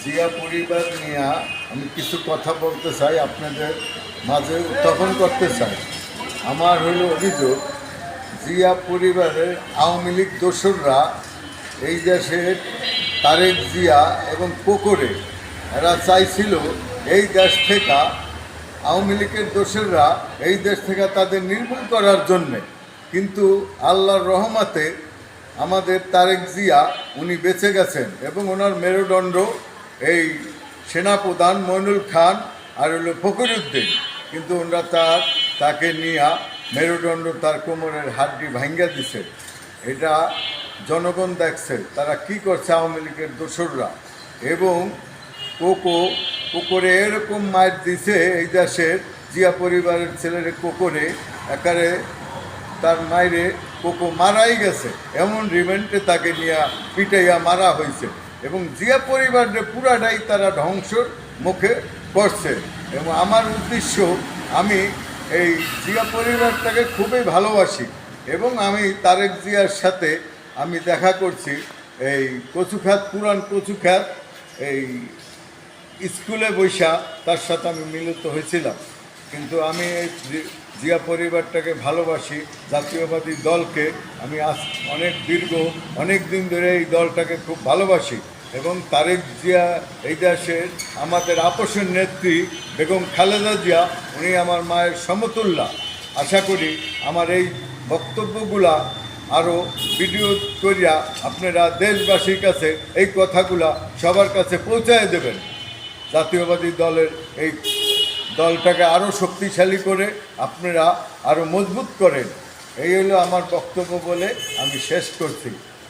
জিয়া পরিবার নিয়ে আমি কিছু কথা বলতে চাই, আপনাদের মাঝে উত্থাপন করতে চাই। আমার হইল অভিযোগ, জিয়া পরিবারের আওয়ামী লীগ দোসররা এই দেশের তারেক জিয়া এবং কোকরে এরা চাইছিল এই দেশ থেকে, আওয়ামী লীগের দোসররা এই দেশ থেকে তাদের নির্মূল করার জন্যে। কিন্তু আল্লাহর রহমতে আমাদের তারেক জিয়া উনি বেঁচে গেছেন এবং ওনার মেরুদণ্ড এই সেনাপ্রধান মইনুল খান আর হলো ফখরুদ্দিন। কিন্তু ওনারা তাকে নিয়ে মেরুদণ্ড তার কোমরের হাড্ডি ভাঙ্গা দিছে। এটা জনগণ দেখছে তারা কি করছে আওয়ামী লীগের দোসররা। এবং কোকরে এরকম মার দিছে এই দেশের জিয়া পরিবারের ছেলের কোকরে একারে তার মায়েরে কোকো মারাই গেছে, এমন রিমেন্টে তাকে নিয়ে পিটাইয়া মারা হয়েছে। এবং জিয়া পরিবারের পুরাটাই তারা ধ্বংসর মুখে করছে। এবং আমার উদ্দেশ্য, আমি এই জিয়া পরিবারটাকে খুবই ভালোবাসি এবং আমি তারেক জিয়ার সাথে আমি দেখা করছি এই কচুখাত, পুরান কচুখাত এই স্কুলে বৈশা তার সাথে আমি মিলিত হয়েছিলাম। কিন্তু আমি এই জিয়া পরিবারটাকে ভালোবাসি, জাতীয়বাদী দলকে আমি অনেক দিন ধরে এই দলটাকে খুব ভালোবাসি। এবং তারেক জিয়া এই দেশের আমাদের আপোষের নেত্রী বেগম খালেদা জিয়া, উনি আমার মায়ের সমতুল্য। আশা করি আমার এই বক্তব্যগুলা আরও ভিডিও করিয়া আপনারা দেশবাসীর কাছে এই কথাগুলা সবার কাছে পৌঁছায় দেবেন। জাতীয়বাদী দলের এই দলটাকে আরও শক্তিশালী করে আপনারা আরও মজবুত করেন। এই হলো আমার বক্তব্য বলে আমি শেষ করছি।